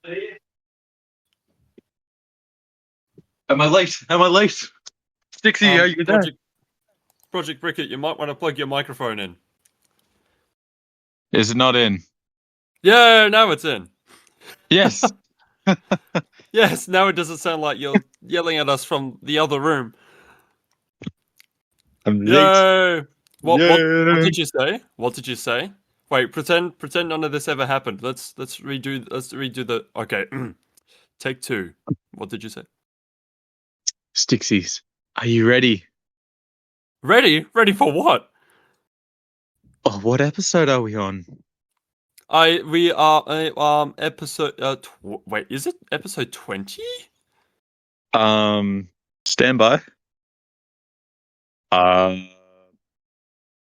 Am I late? Am I late? Stixie, are you there? Projectbrickit, you might want to plug your microphone in. Is it not in? Yeah, now it's in. Yes. Yes, now it doesn't sound like you're yelling at us from the other room. I'm late. Yay! What Yay. did you say? What did you say? Wait, pretend none of this ever happened. Let's redo the. Okay, take 2. What did you say? Stixies, are you ready? Ready? Ready for what? Oh, what episode are we on? We are episode. Wait, is it episode 20? Stand by.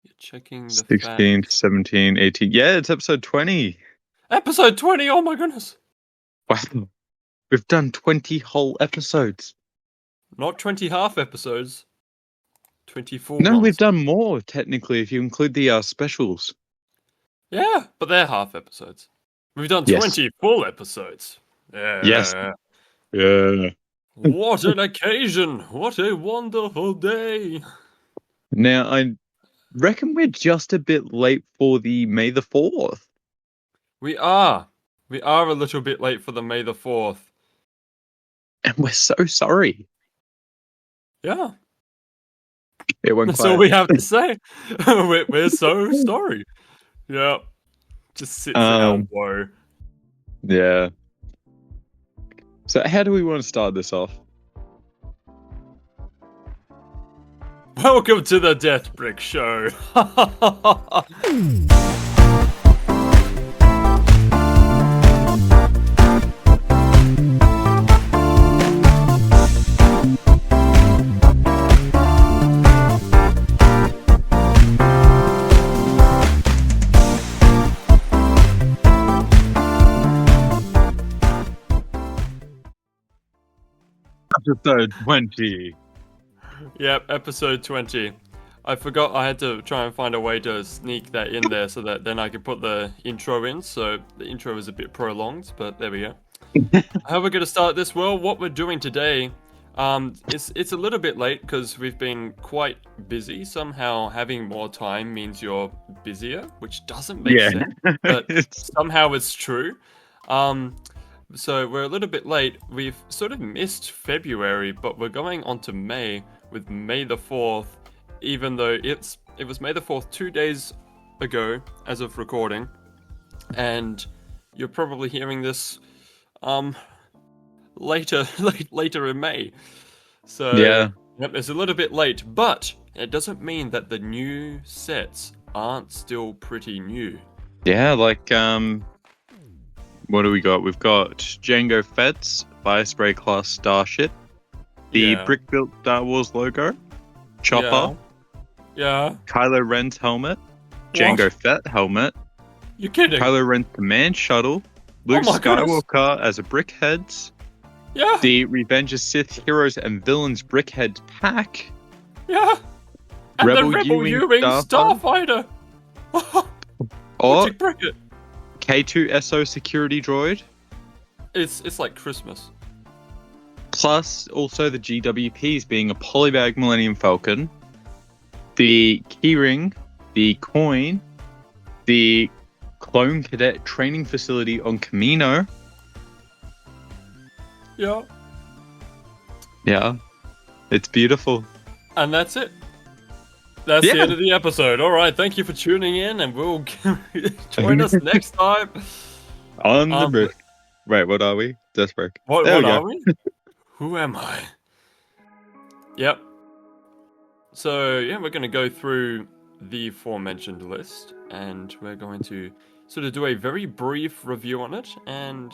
You're checking the 16, facts. 17, 18. Yeah, it's episode 20. Episode 20. Oh my goodness. Wow. We've done 20 whole episodes. Not 20 half episodes. 24 No, ones. we've done more, technically, if you include the specials. Yeah, but they're half episodes. We've done Yes. 20 full episodes. Yeah. Yes. Yeah. What an occasion. What a wonderful day. Now, I reckon we're just a bit late for the May the 4th. We are. We are a little bit late for the May the 4th. And we're so sorry. Yeah. It went That's all we have to say. we're so sorry. Yeah. Just sits in our woe. Yeah. So how do we want to start this off? Welcome to the DeathBrick Show. Episode 20. Yep, episode 20. I forgot I had to try and find a way to sneak that in there so that then I could put the intro in. So the intro is a bit prolonged, but there we go. How we're going to start this? Well, what we're doing today, it's a little bit late because we've been quite busy. Somehow having more time means you're busier, which doesn't make sense, but somehow it's true. So we're a little bit late. We've sort of missed February, but we're going on to May with May the 4th, even though it was May the 4th 2 days ago as of recording, and you're probably hearing this later in May. So yeah, yep, it's a little bit late, but it doesn't mean that the new sets aren't still pretty new. Yeah, like what do we got? We've got Django Fett's Fire Spray class Starship, the brick built Star Wars logo, Chopper, Kylo Ren's helmet, Django Fett helmet. You kidding? Kylo Ren's command shuttle, Luke Skywalker as a Brickheads. Yeah. The Revenge of Sith Heroes and Villains Brickheads pack. Yeah. And Rebel the Rebel Ewing Starfighter. Or Brickit. K2SO security droid. It's like Christmas. Plus, also the GWPs being a Polybag Millennium Falcon, the keyring, the coin, the Clone Cadet training facility on Camino. Yeah. Yeah. It's beautiful. And that's it. That's the end of the episode. All right, thank you for tuning in, and we'll join us next time on the brick. Wait, what are we? DeathBrick. What are we? Who am I? Yep. So yeah, we're going to go through the aforementioned list, and we're going to sort of do a very brief review on it, and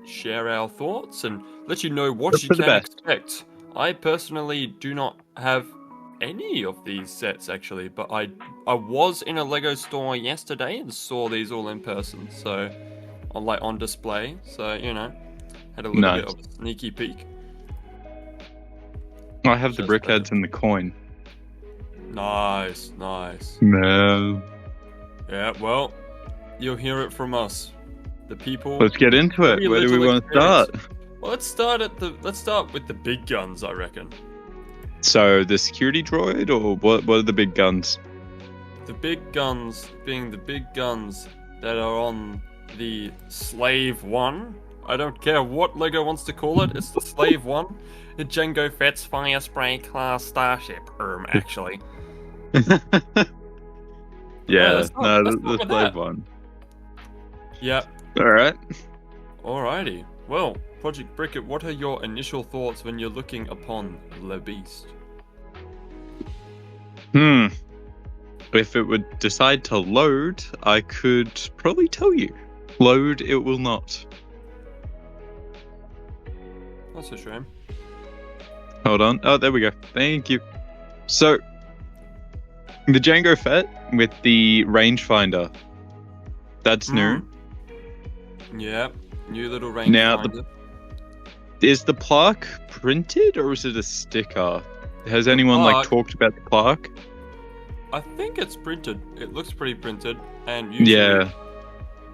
share our thoughts and let you know what you can expect. I personally do not have any of these sets actually, but I was in a Lego store yesterday and saw these all in person, so on display, so you know, had a little bit of a sneaky peek. I have the Brickheads and the coin. Nice. No. Yeah, well, you'll hear it from us. the people. Let's get into it. Very Where do we little want to start? Well, let's start with the big guns, I reckon. So the security droid, or what? What are the big guns? The big guns being the big guns that are on the Slave 1. I don't care what LEGO wants to call it. It's the Slave 1. The Jango Fett's Fire Spray class starship. Actually. Yeah, no, the Slave 1. Yep. Alright. Alrighty. Well, Project Brickit, what are your initial thoughts when you're looking upon the beast? If it would decide to load, I could probably tell you. Load, it will not. That's a shame. Hold on. Oh, there we go. Thank you. So, the Jango Fett with the rangefinder. That's new. Yep. New little rangefinder. Now, is the plaque printed or is it a sticker? Has anyone talked about the plaque? I think it's printed. It looks pretty printed, and usually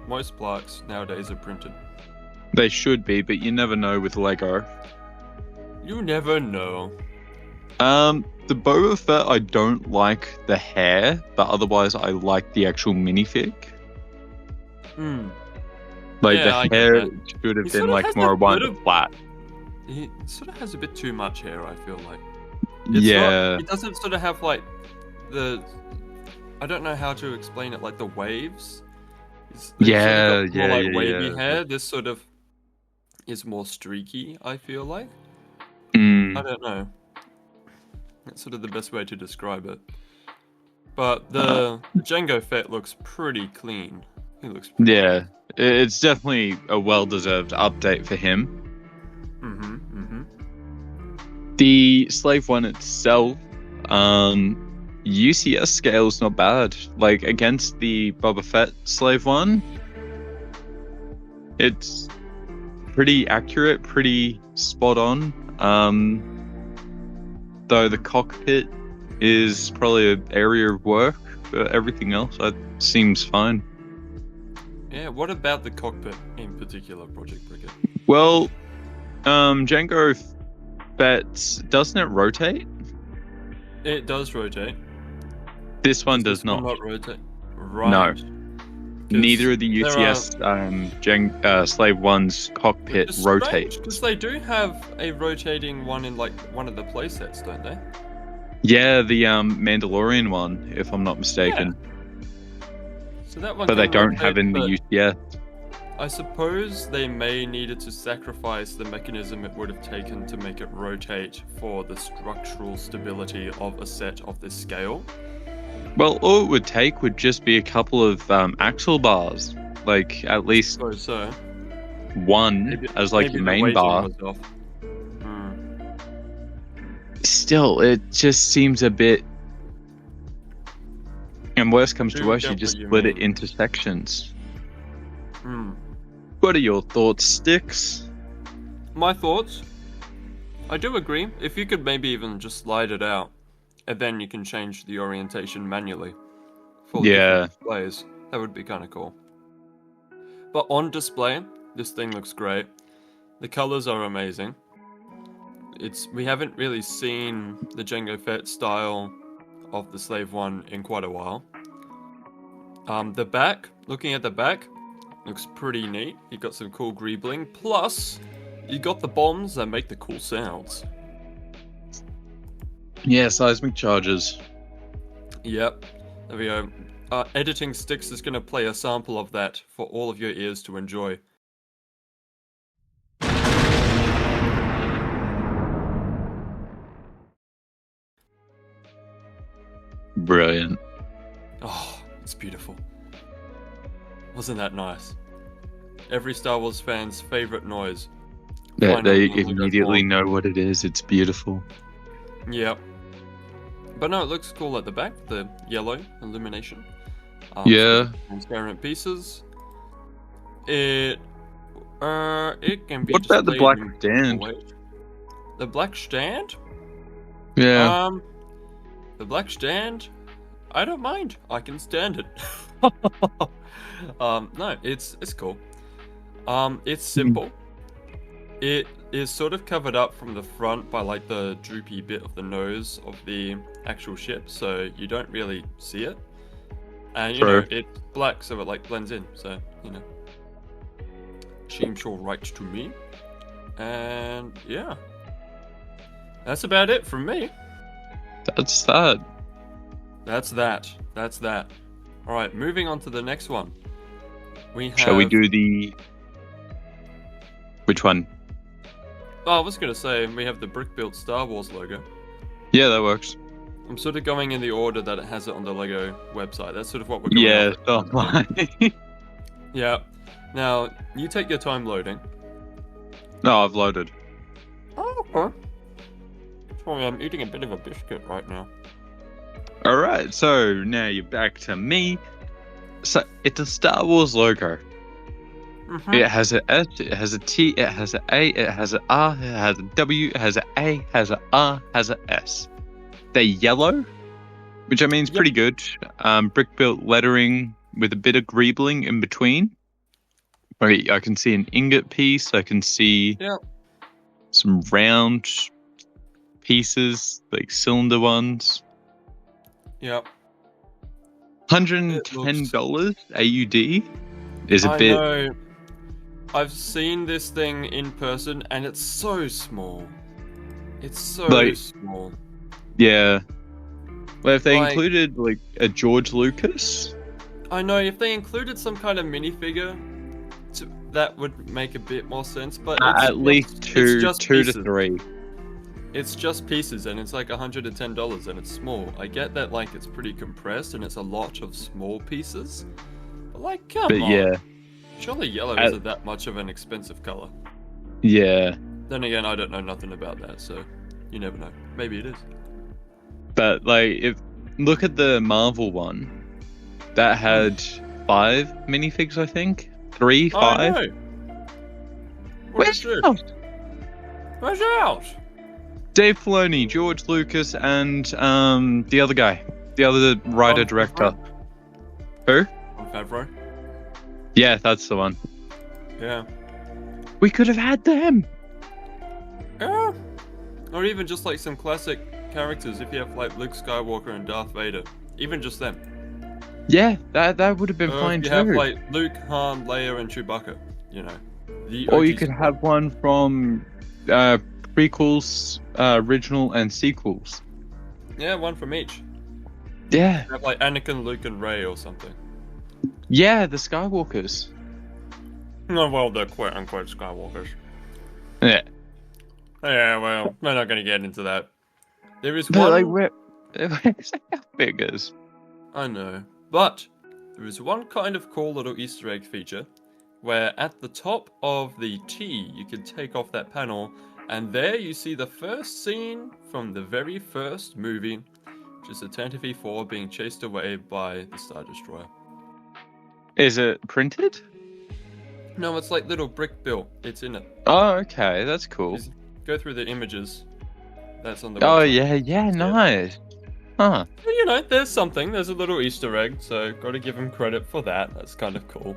most plaques nowadays are printed. They should be, but you never know with LEGO. You never know. The Boba Fett, I don't like the hair, but otherwise I like the actual minifig. Like the hair should have been like more one flat. He sort of has a bit too much hair, I feel like. It doesn't sort of have like I don't know how to explain it, like the waves. Wavy hair. This sort of is more streaky, I feel like. I don't know. That's sort of the best way to describe it. But the Jango Fett looks pretty clean. He looks pretty clean. It's definitely a well-deserved update for him. The Slave 1 itself, UCS scale's not bad. Like, against the Boba Fett Slave 1, it's pretty accurate, pretty spot on. Though the cockpit is probably an area of work, but everything else seems fine. Yeah, what about the cockpit in particular, Project Brickit? Well, Jango Fett, doesn't it rotate? It does rotate. This one does not. Not rotate. Right. No. Neither of the UCS Slave 1's cockpit rotates. Because they do have a rotating one in like one of the playsets, don't they? Yeah, the Mandalorian one, if I'm not mistaken. Yeah. So that one but they don't have in the UCS. I suppose they may needed to sacrifice the mechanism it would have taken to make it rotate for the structural stability of a set of this scale. Well, all it would take would just be a couple of axle bars, like at least one as like your main bar. Still, it just seems a bit. And worst comes to worst, you just split it into sections. What are your thoughts, Sticks? My thoughts? I do agree. If you could maybe even just slide it out, and then you can change the orientation manually for different displays, that would be kind of cool. But on display, this thing looks great. The colors are amazing. We haven't really seen the Jango Fett style of the Slave 1 in quite a while. The back, looking at the back, looks pretty neat. You got some cool greebling. Plus, you got the bombs that make the cool sounds. Yeah, seismic charges. Yep. There we go. Editing Sticks is going to play a sample of that for all of your ears to enjoy. Brilliant. Oh, it's beautiful. Wasn't that nice? Every Star Wars fan's favorite noise. They immediately know what it is. It's beautiful. Yep. But no, it looks cool at the back. The yellow illumination. Transparent pieces. It can be. What about the black stand? The black stand? Yeah. The black stand. I don't mind. I can stand it. No, it's cool. It's simple. It is sort of covered up from the front by like the droopy bit of the nose of the actual ship, so you don't really see it. And you know, it's black, so it like blends in. So you know, seems all right to me. And yeah, that's about it from me. That's that. That's that. That's that. All right, moving on to the next one. Shall we do the... Which one? Oh, I was going to say, we have the brick-built Star Wars logo. Yeah, that works. I'm sort of going in the order that it has it on the Lego website. That's sort of what we're going Yeah, yeah. Now, you take your time loading. No, I've loaded. Oh, okay. Sorry, I'm eating a bit of a biscuit right now. Alright, so now you're back to me. So, it's a Star Wars logo. Mm-hmm. It has an S, it has a T, it has an A, it has an R, it has a W, it has an A, has an R, has an S. They're yellow, which I mean is pretty good. Brick-built lettering with a bit of greebling in between. I can see an ingot piece, I can see some round pieces, like cylinder ones. Yep. $110 AUD is a bit. Know. I've seen this thing in person, and it's so small. It's so small. Yeah. Well, if they included like a George Lucas. I know, if they included some kind of minifigure, that would make a bit more sense. But it's at least two to three. It's just pieces, and it's like $110, and it's small. I get that, like, it's pretty compressed, and it's a lot of small pieces. But, like, come on. Yeah. Surely yellow isn't that much of an expensive color. Yeah. Then again, I don't know nothing about that, so you never know. Maybe it is. But, like, look at the Marvel one. That had 5 minifigs, I think. 3, 5. Oh, no. Where's out? Where's out? Dave Filoni, George Lucas, and the other guy, the other writer-director. Who? Jon Favreau. Yeah, that's the one. Yeah. We could have had them. Yeah. Or even just like some classic characters. If you have like Luke Skywalker and Darth Vader, even just them. Yeah, that would have been fine too. You have like Luke, Han, Leia, and Chewbacca. You know. Or you could have one from prequels, original, and sequels. Yeah, one from each. Yeah. You have like Anakin, Luke, and Rey or something. Yeah, the Skywalkers. No, well, they're quote-unquote Skywalkers. Yeah. Yeah, well, we're not going to get into that. There is one... like, where's our figures? I know. But there is one kind of cool little Easter egg feature where at the top of the T, you can take off that panel, and there you see the first scene from the very first movie, which is the Tantive 4 being chased away by the Star Destroyer. Is it printed? No, it's like little brick built. It's in it. Oh, okay, that's cool. Just go through the images. That's on the website. Oh, yeah, nice. Huh. Well, you know, there's something. There's a little Easter egg, so got to give him credit for that. That's kind of cool.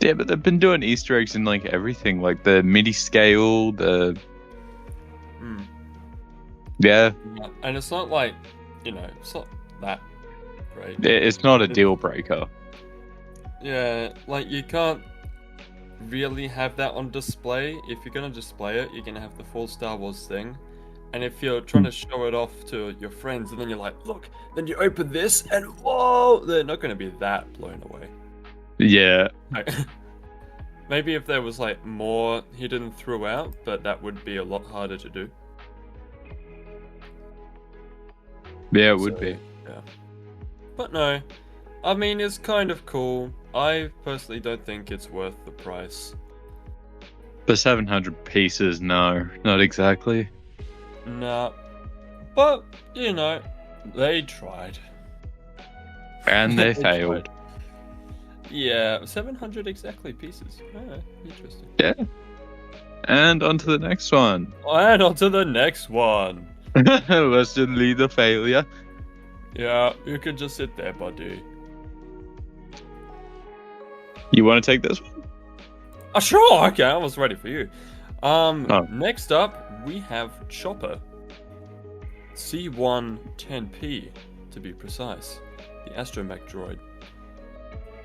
Yeah, but they've been doing Easter eggs in like everything, like the MIDI scale, the... Yeah. And it's not like, you know, it's not that great. It's not a deal breaker. Yeah, like you can't really have that on display. If you're going to display it, you're going to have the full Star Wars thing. And if you're trying to show it off to your friends, and then you're like, look, then you open this, and whoa, they're not going to be that blown away. Yeah. Maybe if there was like more hidden throughout, but that would be a lot harder to do. Yeah, it would be. Yeah. But no, I mean, it's kind of cool. I personally don't think it's worth the price. For 700 pieces, no, not exactly. Nah. But, you know, they tried. And they failed. Tried. Yeah, 700 exactly pieces. Oh, interesting. Yeah. And on to the next one. And on to the next one. Let's just leave the failure. Yeah, you can just sit there, buddy. You want to take this one? Oh, sure. Okay, I was ready for you. Oh. Next up, we have Chopper. C110P, to be precise. The astromech droid.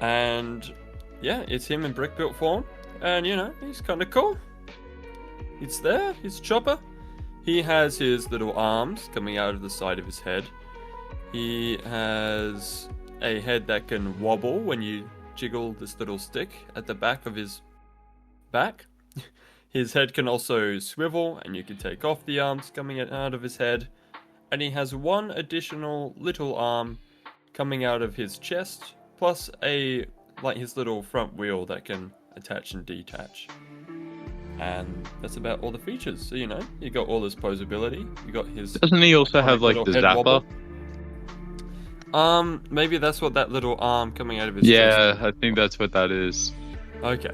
And, yeah, it's him in brick built form. And, you know, he's kind of cool. He's there. He's Chopper. He has his little arms coming out of the side of his head. He has a head that can wobble when you jiggle this little stick at the back of his back. His head can also swivel, and you can take off the arms coming out of his head. And he has one additional little arm coming out of his chest, plus his little front wheel that can attach and detach. And that's about all the features. So, you know, you got all his posability. You got his... Doesn't he also have, like, the zapper? Wobble. Maybe that's what that little arm coming out of his chest. Yeah, I think that's what that is. Okay.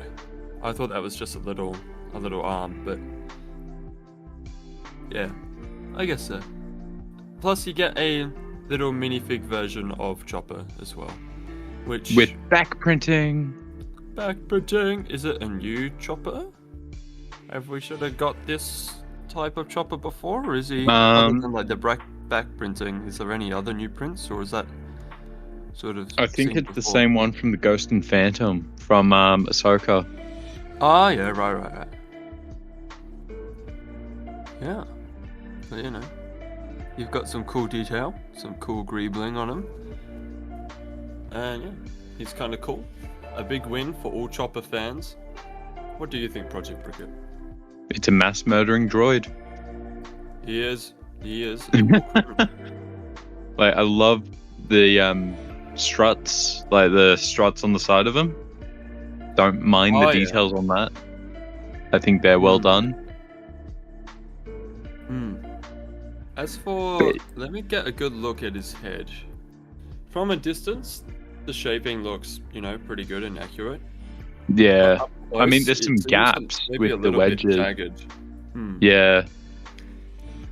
I thought that was just a little arm, but... yeah, I guess so. Plus, you get a little minifig version of Chopper as well. Which... with back printing. Back printing? Is it a new Chopper? Have we should have got this type of Chopper before, or is he other than like the back printing? Is there any other new prints, or is that sort of? I think it's the same one from the Ghost and Phantom from Ahsoka. Ah, yeah, right. Yeah, but you know, you've got some cool detail, some cool greebling on him, and yeah, he's kind of cool. A big win for all Chopper fans. What do you think, Project Brickit? It's a mass murdering droid. He is. Like, I love the struts, like the struts on the side of him. Don't mind the details on that. I think they're well done. As for, let me get a good look at his head. From a distance, the shaping looks, you know, pretty good and accurate. Yeah. I mean, there's some gaps with the wedges. Yeah.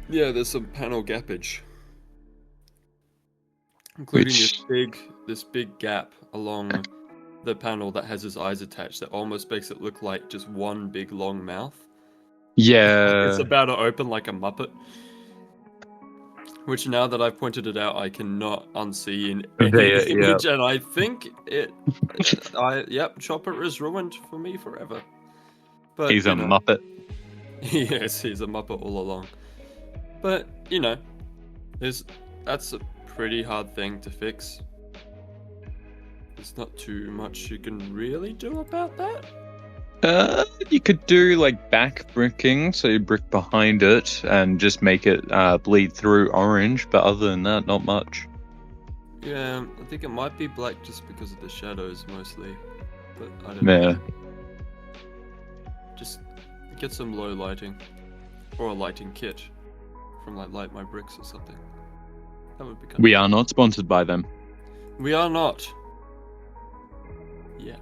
Yeah, there's some panel gappage, including this big gap along the panel that has his eyes attached. That almost makes it look like just one big long mouth. Yeah. It's about to open like a Muppet. Which, now that I've pointed it out, I cannot unsee in any image, and I think Chopper is ruined for me forever. But he's a Muppet. Yes, he's a Muppet all along. But, you know, that's a pretty hard thing to fix. There's not too much you can really do about that. You could do like back bricking, so you brick behind it and just make it bleed through orange, but other than that, not much. Yeah, I think it might be black just because of the shadows mostly, but I don't know. Just get some low lighting, or a lighting kit from like Light My Bricks or something. That would be kind of... We are not sponsored by them. We are not. Yet.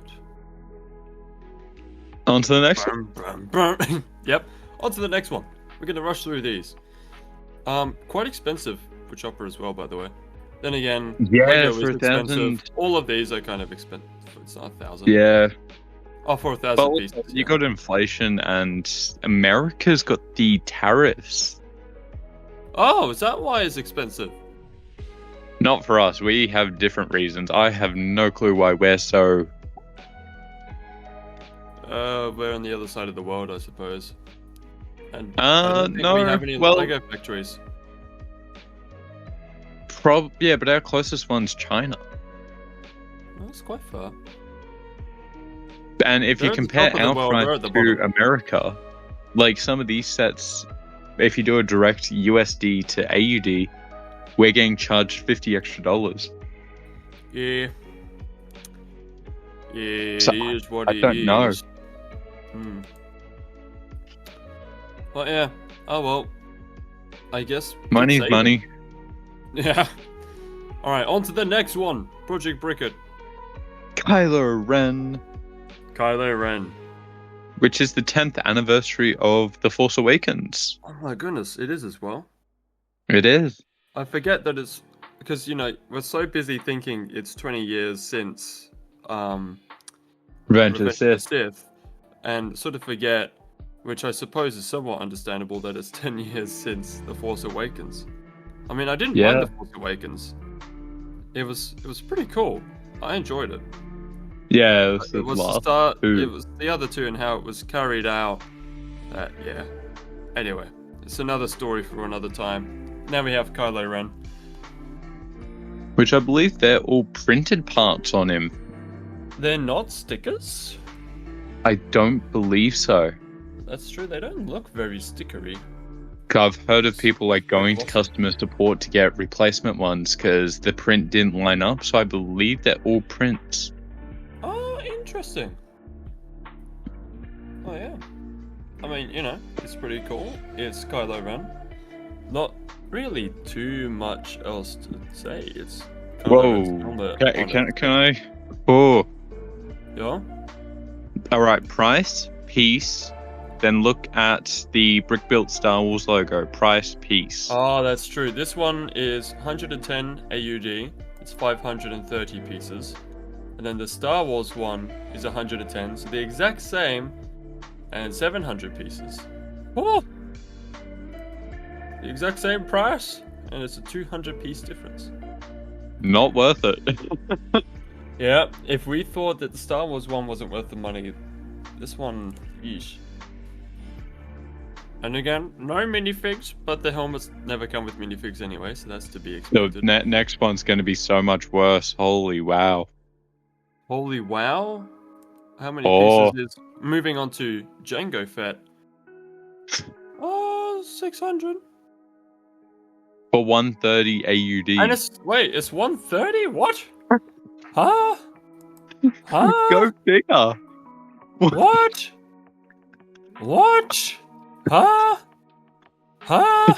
On to the next one. Yep, on to the next one. We're going to rush through these. Quite expensive for Chopper as well, by the way. Then again, yeah, for 1,000. All of these are kind of expensive. It's not 1,000. Yeah. Oh, for 1,000 pieces. You got inflation, and America's got the tariffs. Oh, is that why it's expensive? Not for us. We have different reasons. I have no clue why we're so... we're on the other side of the world, I suppose. And no, we have any Lego factories. Yeah, but our closest one's China. That's quite far. And if you compare our front to America, like some of these sets, if you do a direct USD to AUD, we're getting charged $50 extra. Yeah. Yeah, so it is what it is. I don't know. Well, yeah. Oh, well. I guess... money's money. Yeah. Alright, on to the next one. Project Brickit. Kylo Ren. Kylo Ren. Which is the 10th anniversary of The Force Awakens. Oh my goodness, it is as well. It is. I forget that it's... because, you know, we're so busy thinking it's 20 years since... Revenge of the Sith. and sort of forget, which I suppose is somewhat understandable, that it's 10 years since The Force Awakens. I mean, I didn't mind The Force Awakens. It was pretty cool. I enjoyed it. Yeah, It was the start. It was the other two and how it was carried out. Yeah. Anyway, it's another story for another time. Now we have Kylo Ren. Which I believe they're all printed parts on him. They're not stickers? I don't believe so. That's true, they don't look very stickery. I've heard of people like going to customer support to get replacement ones because the print didn't line up, so I believe they're all prints. Oh, interesting. Oh yeah. I mean, you know, it's pretty cool. It's Kylo Ren. Not really too much else to say. It's Whoa. Can I? Oh. Yeah? Alright, price, piece, then look at the brick-built Star Wars logo. Price, piece. Oh, that's true. This one is 110 AUD. It's 530 pieces. And then the Star Wars one is 110, so the exact same, and 700 pieces. Oh! The exact same price, and it's a 200 piece difference. Not worth it. Yeah, if we thought that the Star Wars one wasn't worth the money, this one, yeesh. And again, no minifigs, but the helmets never come with minifigs anyway, so that's to be expected. The next one's going to be so much worse. Holy wow. Holy wow? How many pieces is... Moving on to Jango Fett. Oh, 600. For 130 AUD. And it's 130? What? Huh? Huh? Go figure. What? What? Huh? Huh?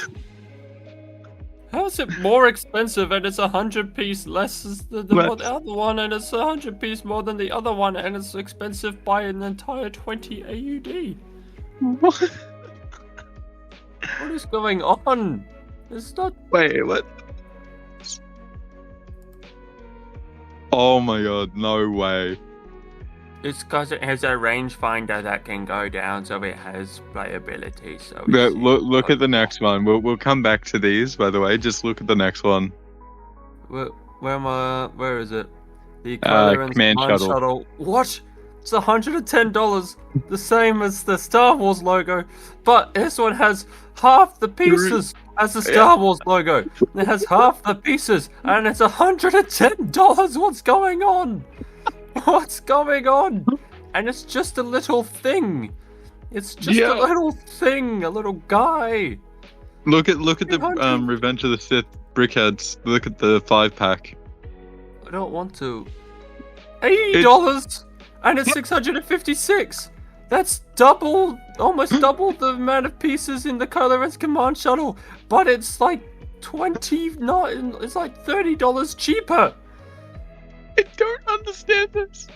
How is it more expensive and it's 100 piece less than the other one, and it's 100 piece more than the other one, and it's expensive by an entire 20 AUD? What? What is going on? It's not... Wait, what? Oh my god, no way. It's because it has a rangefinder that can go down, so it has playability. So look at the next one. We'll come back to these, by the way. Just look at the next one. Where is it? The command shuttle. What? It's $110, the same as the Star Wars logo, but this one has half the pieces as the Star Wars logo. It has half the pieces, and it's $110. What's going on? What's going on? And it's just a little thing. It's just a little thing, a little guy. Look at the Revenge of the Sith brickheads. Look at the 5-pack. I don't want to. $80, and it's 656. That's almost double the amount of pieces in the Kylo Ren's command shuttle, but it's like it's like $30 cheaper. I don't understand this.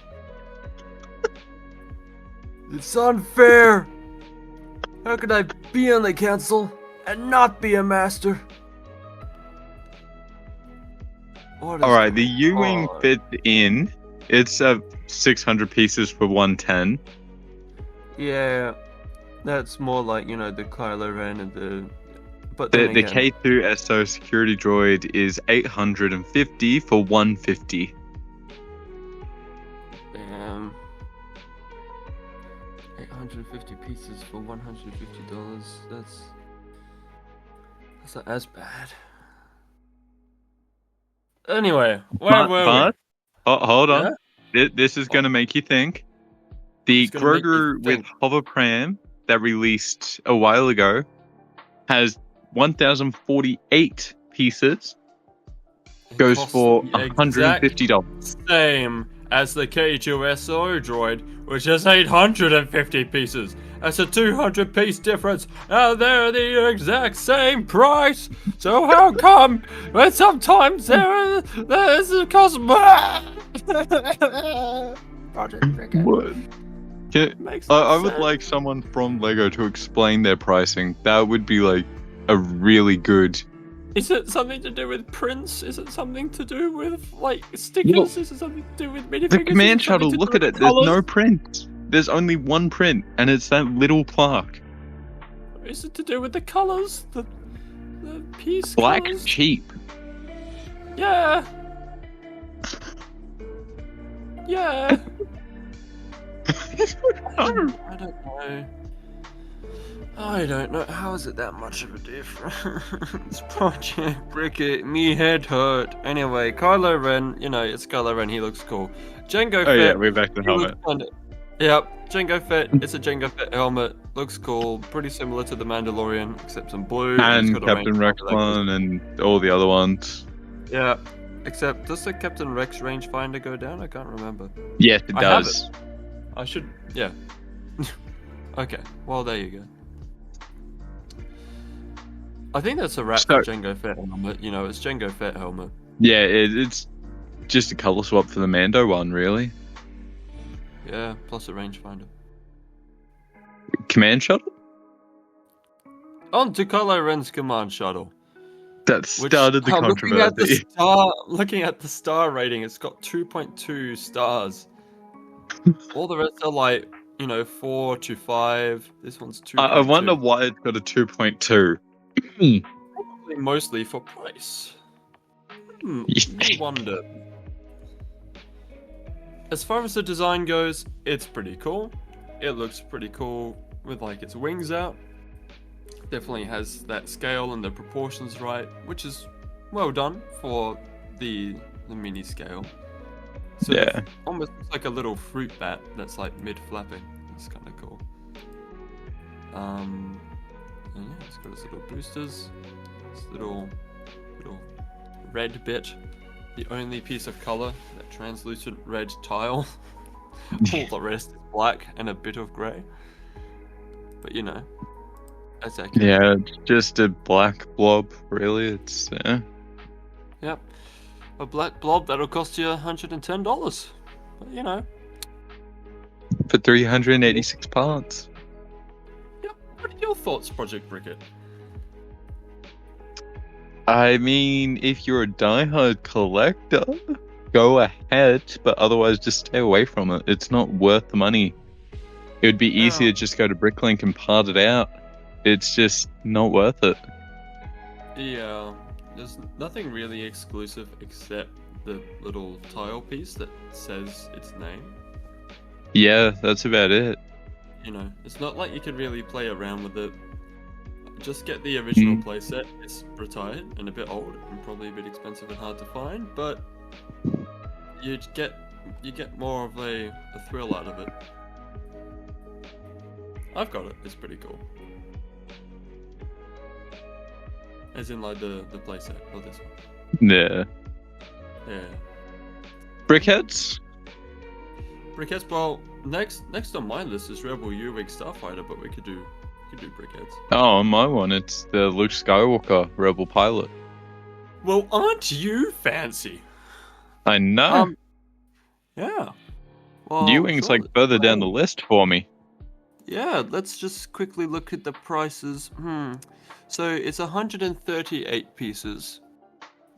It's unfair. How could I be on the council and not be a master? Alright, the U-Wing fit in. It's 600 pieces for 110. Yeah, that's more like, the Kylo Ren and the... But the K2 SO security droid is 850 for 150. 850 pieces for $150. That's not as bad. Anyway, where were we? Hold on. Yeah? This is going to make you think. The Grogu with hover pram that released a while ago has 1,048 pieces. Goes for $150. Same as the K2SO droid, which has 850 pieces. That's a 200 piece difference. Now they're the exact same price. So how come when sometimes there's a cost more? I would like someone from Lego to explain their pricing. That would be like a really good... Is it something to do with prints? Is it something to do with, like, stickers? Is it something to do with minifigures? The command shuttle, look at it. There's no print. there's only one print, and it's that little plaque. Is it to do with the colours? The piece Black colours? cheap. Yeah. Yeah. I don't know. I don't know. How is it that much of a difference? projectbrickit, me head hurt. Anyway, Kylo Ren, it's Kylo Ren, he looks cool. Jango Fett. Oh yeah, we're back to the helmet. Yep, Jango Fett, it's a Jango Fett helmet. Looks cool, pretty similar to the Mandalorian, except some blue. And Captain Rex one and all the other ones. Yeah, except does the Captain Rex rangefinder go down? I can't remember. Yes, it does. I should, yeah. Okay, well there you go. I think that's a wrap for Jango Fett helmet. It's Jango Fett helmet. Yeah, it's just a color swap for the Mando one, really. Yeah, plus a rangefinder. Command shuttle? On to Kylo Ren's command shuttle. That started the controversy. Looking at the star rating, it's got 2.2 stars. All the rest are like, 4 to 5. This one's 2. I wonder why it's got a 2.2. Probably mostly for price. I wonder. As far as the design goes, it's pretty cool. It looks pretty cool with like its wings out. Definitely has that scale and the proportions right, which is well done for the mini scale. So yeah, almost like a little fruit bat that's like mid-flapping. It's kind of cool. And yeah, it's got its little boosters, this little red bit, the only piece of color, that translucent red tile. All the rest is black and a bit of grey. But that's accurate. Yeah, just a black blob, really. It's Yep, a black blob that'll cost you $110. But for 386 parts. Yep. What are your thoughts, projectbrickit? I mean, if you're a diehard collector, go ahead, but otherwise just stay away from it. It's not worth the money. It would be easier to just go to Bricklink and part it out. It's just not worth it. Yeah, there's nothing really exclusive except the little tile piece that says its name. Yeah, that's about it. It's not like you could really play around with it. Just get the original playset. It's retired and a bit old and probably a bit expensive and hard to find, but you get more of a thrill out of it. I've got it. It's pretty cool. As in like the playset, not this one. Yeah. Yeah. Brickheads? Brickheads. Well, next on my list is Rebel U-Wing Starfighter, but we could do brickheads. Oh, on my one, it's the Luke Skywalker Rebel pilot. Well, aren't you fancy? I know. Yeah. Well, U-Wing's like further down the list for me. Yeah, let's just quickly look at the prices. So it's 138 pieces.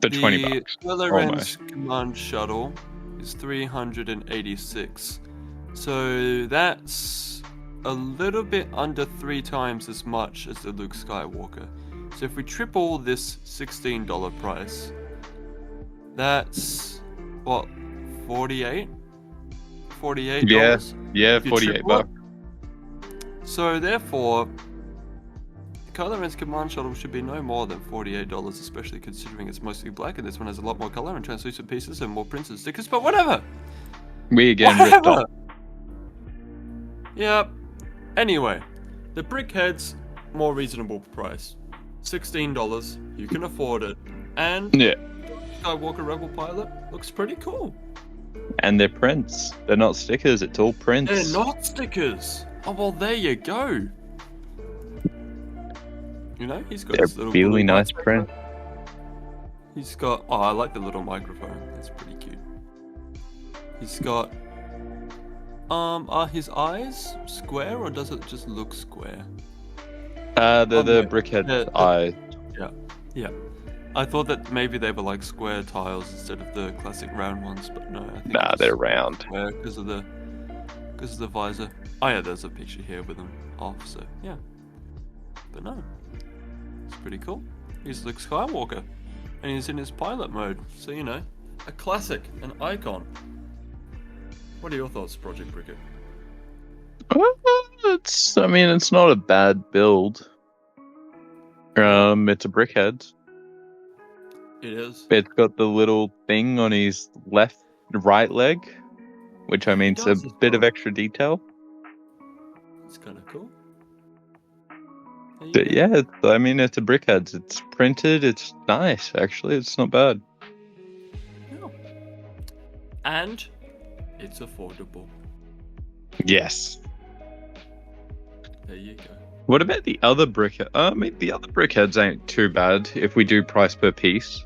For $20. The Kylo Ren's command shuttle is 386. So that's a little bit under 3 times as much as the Luke Skywalker. So if we triple this $16 price, that's what, 48? $48? Yeah, 48 bucks. So therefore, Kylo Ren's command shuttle should be no more than $48, especially considering it's mostly black and this one has a lot more color and translucent pieces and more prints and stickers, but whatever! We again ripped off. Yep. Anyway, the Brickheads, more reasonable price. $16, you can afford it. And Skywalker Rebel Pilot looks pretty cool. And they're prints. They're not stickers, it's all prints. They're not stickers! Oh, well, there you go. He's got this little really nice print. He's got... Oh, I like the little microphone. That's pretty cute. He's got... Are his eyes square, or does it just look square? They're the Brickhead eyes. Yeah. I thought that maybe they were like square tiles instead of the classic round ones, but no. I think they're round. Because of the visor. Oh yeah, there's a picture here with him off, so yeah. But no, it's pretty cool. He's Luke Skywalker, and he's in his pilot mode, so you know, a classic, an icon. What are your thoughts, Project Brickit? It's not a bad build. It's a brickhead. It is. It's got the little thing on his right leg, which is a bit of extra detail. It's kind of cool. But yeah, it's a brickhead. It's printed. It's nice, actually. It's not bad. Yeah. And it's affordable. Yes. There you go. What about the other brickhead? The other brickheads ain't too bad if we do price per piece.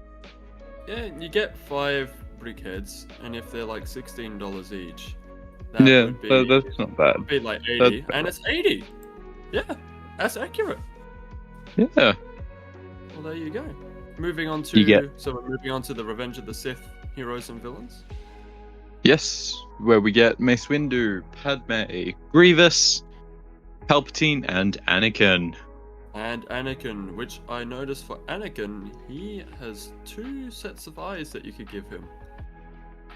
Yeah, you get 5 brickheads, and if they're like $16 each, that's not bad. Would be like 80, and it's 80. Yeah, that's accurate. Yeah. Well, there you go. Moving on to we're moving on to the Revenge of the Sith heroes and villains. Yes, where we get Mace Windu, Padme, Grievous, Palpatine, and Anakin. And Anakin, which I noticed for Anakin, he has 2 sets of eyes that you could give him.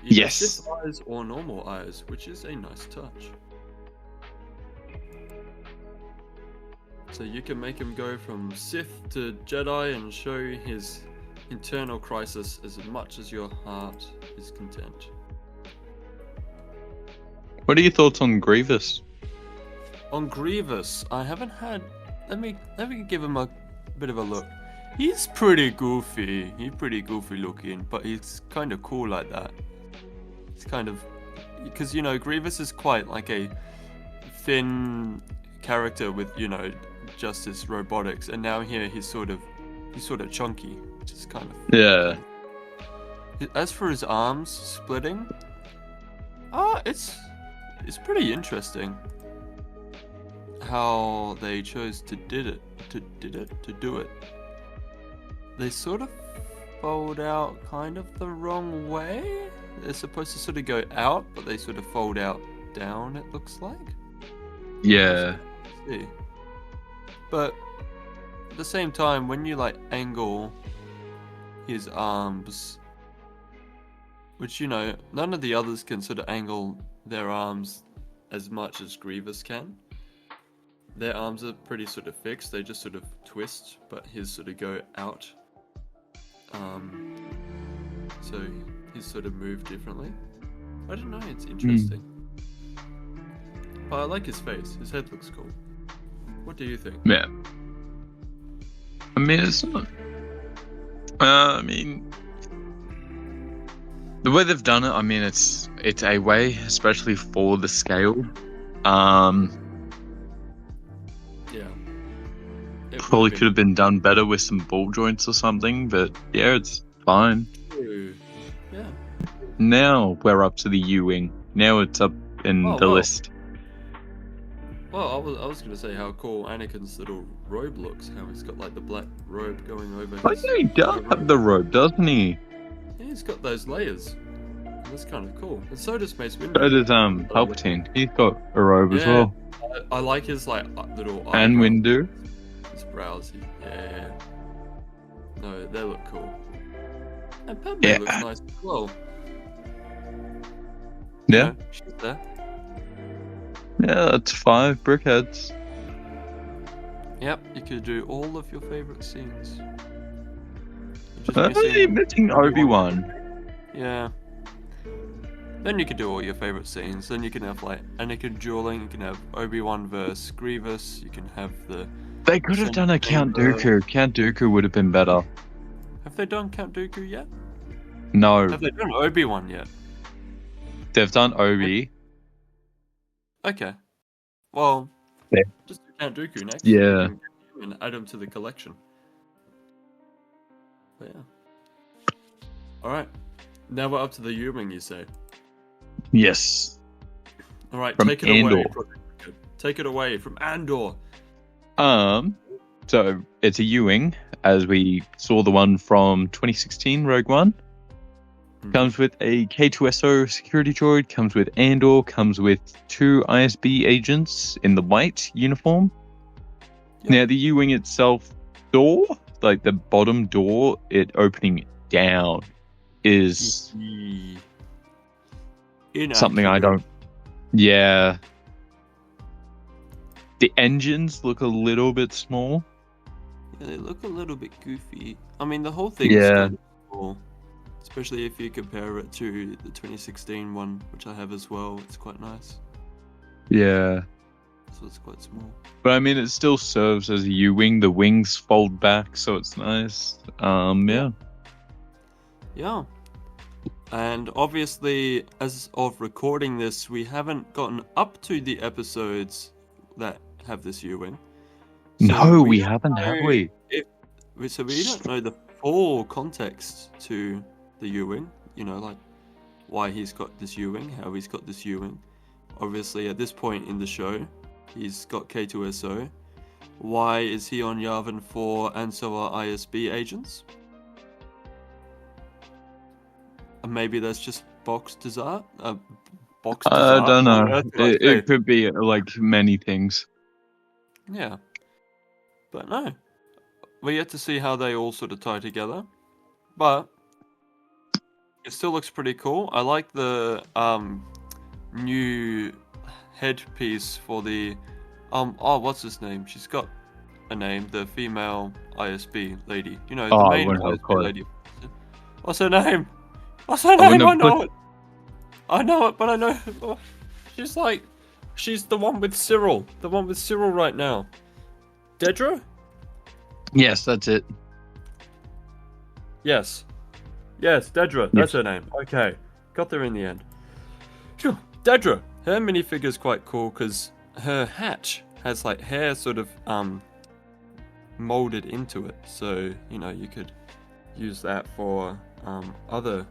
Either Sith eyes or normal eyes, which is a nice touch. So you can make him go from Sith to Jedi and show his internal crisis as much as your heart is content. What are your thoughts on Grievous? On Grievous, I haven't had... Let me give him a bit of a look. He's pretty goofy. He's pretty goofy looking, but he's kind of cool like that. It's kind of... Because, you know, Grievous is quite like a thin character with, you know, just his robotics. And now here he's sort of chunky, which is kind of... Yeah. As for his arms splitting... It's pretty interesting how they chose to do it. They sort of fold out kind of the wrong way. They're supposed to sort of go out, but they sort of fold out down, it looks like. Yeah. See. But at the same time, when you like angle his arms, which, you know, none of the others can sort of angle their arms as much as Grievous can. Their arms are pretty sort of fixed, they just sort of twist, but his sort of go out. So his sort of move differently. I don't know, it's interesting. But I like his face, his head looks cool. What do you think? Yeah. It's not... the way they've done it, it's a way, especially for the scale. Yeah. Probably could have been done better with some ball joints or something, but yeah, it's fine. True. Yeah. Now we're up to the U-wing. Now it's up in the list. Well, I was going to say how cool Anakin's little robe looks. How he's got like the black robe going over his... Yeah, he does have the robe, doesn't he? Yeah, he's got those layers. That's kind of cool. And so does Mace Windu. So does Palpatine. He's got a robe as well. I like his like little... And Windu. His brows. Yeah. No, they look cool. And Padme looks nice as well. Yeah. You know, she's there. Yeah, that's 5 brickheads. Yep, you could do all of your favorite scenes. Missing Obi-Wan. Yeah. Then you could do all your favorite scenes. Then you can have like Anakin dueling. You can have Obi-Wan versus Grievous. You can have the... They could have done a Count Dooku. Count Dooku would have been better. Have they done Count Dooku yet? No. Have they done Obi-Wan yet? They've done Obi. Okay. Well, yeah. Just do Count Dooku next. Yeah. And add him to the collection. But yeah. Alright. Now we're up to the U-wing, you say? Yes. Alright, from take it Andor. away. Take it away from Andor. So it's a U-wing, as we saw the one from 2016 Rogue One. Comes with a K2SO security droid, comes with Andor, comes with 2 ISB agents in the white uniform. Yep. Now, the U-Wing itself door, like the bottom door, it opening down is something I don't... Yeah. The engines look a little bit small. Yeah, they look a little bit goofy. I mean, the whole thing is kind of cool. Especially if you compare it to the 2016 one, which I have as well. It's quite nice. Yeah. So it's quite small. But I mean, it still serves as a U-Wing. The wings fold back, so it's nice. Yeah. Yeah. And obviously, as of recording this, we haven't gotten up to the episodes that have this U-Wing. So no, we haven't, have we? So we don't know the full context to the U-Wing. You know, like why he's got this U-Wing, how he's got this U-Wing. Obviously, at this point in the show, he's got K2SO. Why is he on Yavin 4 and so are ISB agents? And maybe that's just boxed as art? I don't know. It could be like many things. Yeah. But no. We're yet to see how they all sort of tie together. But it still looks pretty cool. I like the new headpiece for the what's his name? She's got a name, the female ISB lady. You know, the main ISB lady. What's her name? What's her name? I know it. I know it, but I know she's the one with Cyril. The one with Cyril right now. Dedra? Yes, that's it. Yes, Dedra. That's her name. Okay, got there in the end. Phew. Dedra. Her minifigure's quite cool because her hatch has like hair sort of molded into it. So, you know, you could use that for other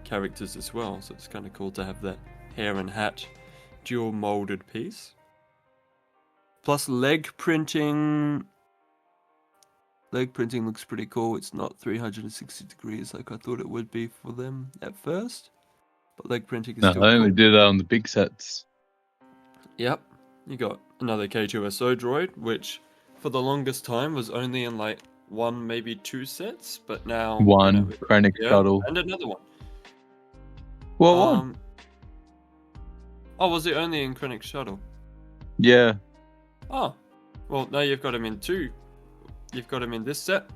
characters as well. So it's kind of cool to have that hair and hat dual molded piece. Plus leg printing. Leg printing looks pretty cool. It's not 360 degrees like I thought it would be for them at first. But leg printing is still cool. I only did that on the big sets. Yep. You got another K2SO droid, which for the longest time was only in like 1, maybe 2 sets, but now... One, Krennic Shuttle. And another one. Well, one. Oh, was it only in Krennic Shuttle? Yeah. Oh. Well, now you've got him in 2. You've got him in this set,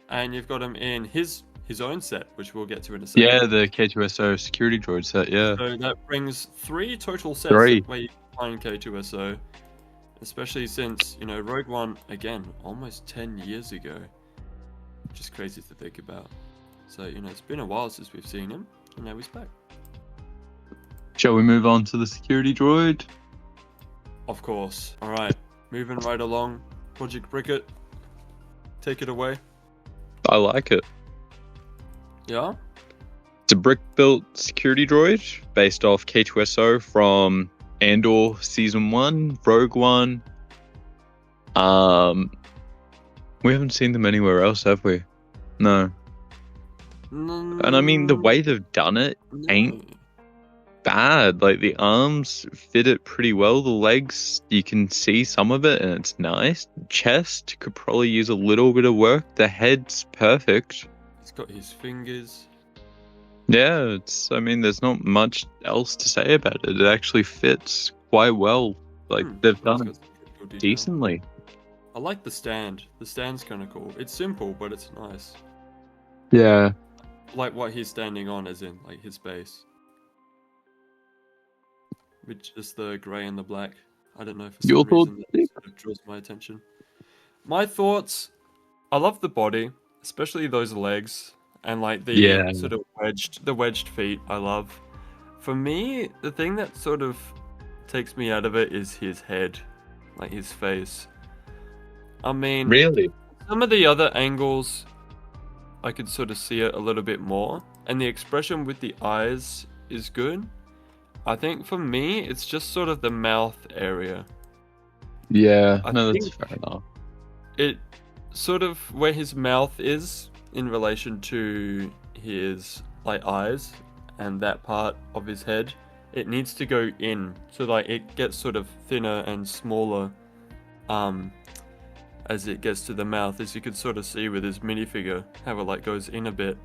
and you've got him in his own set, which we'll get to in a second. Yeah, the K2SO security droid set, yeah. So that brings 3 total sets where you can find K2SO, especially since, you know, Rogue One, again, almost 10 years ago, which is crazy to think about. So, you know, it's been a while since we've seen him, and now he's back. Shall we move on to the security droid? Of course. Alright, moving right along. projectbrickit, take it away. I like it. Yeah? It's a brick-built security droid based off K2SO from Andor Season 1, Rogue One. We haven't seen them anywhere else, have we? No. And I mean, the way they've done it ain't bad. Like, the arms fit it pretty well. The legs, you can see some of it and it's nice. Chest could probably use a little bit of work. The head's perfect. He's got his fingers. Yeah, I mean, there's not much else to say about it. It actually fits quite well. Like, they've done it decently. I like the stand. The stand's kind of cool. It's simple, but it's nice. Yeah. Like what he's standing on, as in, like, his base. Which is the grey and the black. I don't know, for some reason that sort of draws my attention. My thoughts, I love the body, especially those legs, and like the sort of wedged feet, I love. For me, the thing that sort of takes me out of it is his head, like his face. I mean, really? Some of the other angles, I could sort of see it a little bit more, and the expression with the eyes is good. I think for me, it's just sort of the mouth area. Yeah, that's fair enough. It sort of where his mouth is in relation to his like eyes and that part of his head, it needs to go in, so like it gets sort of thinner and smaller as it gets to the mouth, as you can sort of see with his minifigure, how it like goes in a bit.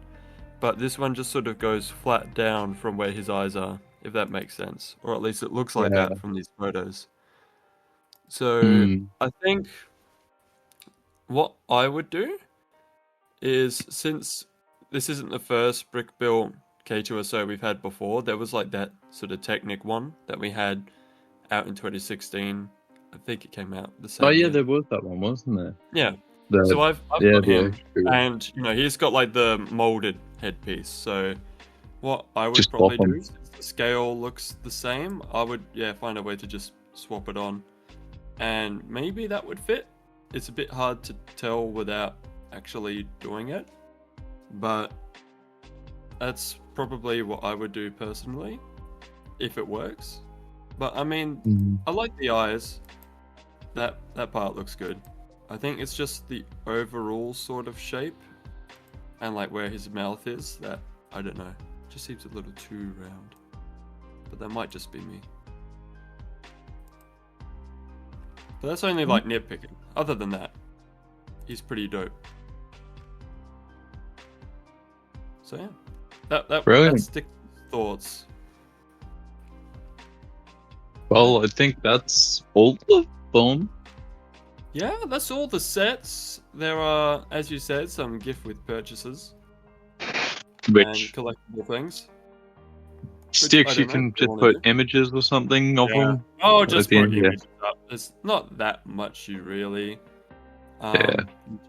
But this one just sort of goes flat down from where his eyes are, if that makes sense. Or at least it looks like that from these photos. So I think what I would do is, since this isn't the first brick built K2SO we've had before, there was like that sort of Technic one that we had out in 2016. I think it came out the same year. There was that one, wasn't there? Yeah. So I've got him, and he's got like the molded headpiece. So what I would probably do, since the scale looks the same, I would find a way to just swap it on, and maybe that would fit. It's a bit hard to tell without actually doing it, but that's probably what I would do personally, if it works. But I mean, I like the eyes. That part looks good. I think it's just the overall sort of shape and like where his mouth is that, I don't know, just seems a little too round. But that might just be me. But that's only like nitpicking. Other than that, he's pretty dope. So yeah, that's the thoughts. Well, I think that's all of them. Yeah, that's all the sets. There are, as you said, some gift with purchases. Which and collectible things. Sticks, you can just put images or something of them. Oh, just put images up. There's not that much you really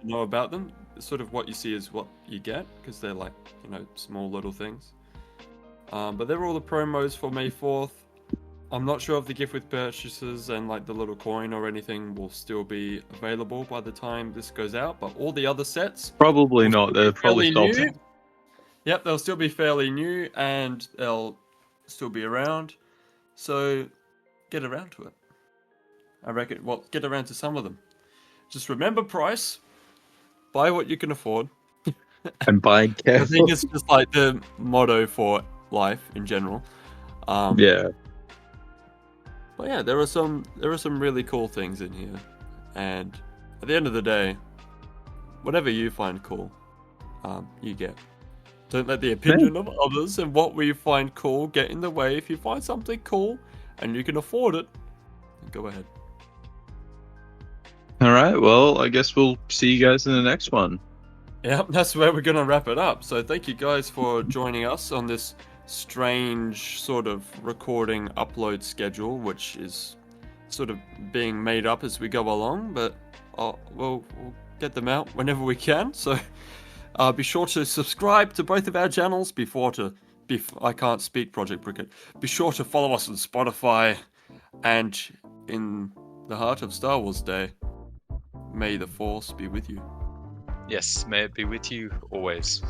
know about them. Sort of what you see is what you get, because they're like, small little things. But they're all the promos for May 4th. I'm not sure if the gift with purchases and like the little coin or anything will still be available by the time this goes out, but all the other sets... Probably not. They're probably stopped. Yep, they'll still be fairly new and they'll still be around. So get around to it. I reckon, get around to some of them. Just remember price. Buy what you can afford. And buy careful. I think it's just like the motto for life in general. But yeah, there are some really cool things in here, and at the end of the day, whatever you find cool, you get. Don't let the opinion of others and what we find cool get in the way. If you find something cool and you can afford it, go ahead. All right, well, I guess we'll see you guys in the next one. Yeah, that's where we're gonna wrap it up. So thank you guys for joining us on this strange sort of recording upload schedule, which is sort of being made up as we go along, but we'll get them out whenever we can. So be sure to subscribe to both of our channels. I can't speak, Project Brickit. Be sure to follow us on Spotify, and in the heart of Star Wars Day, may the Force be with you. Yes, may it be with you always.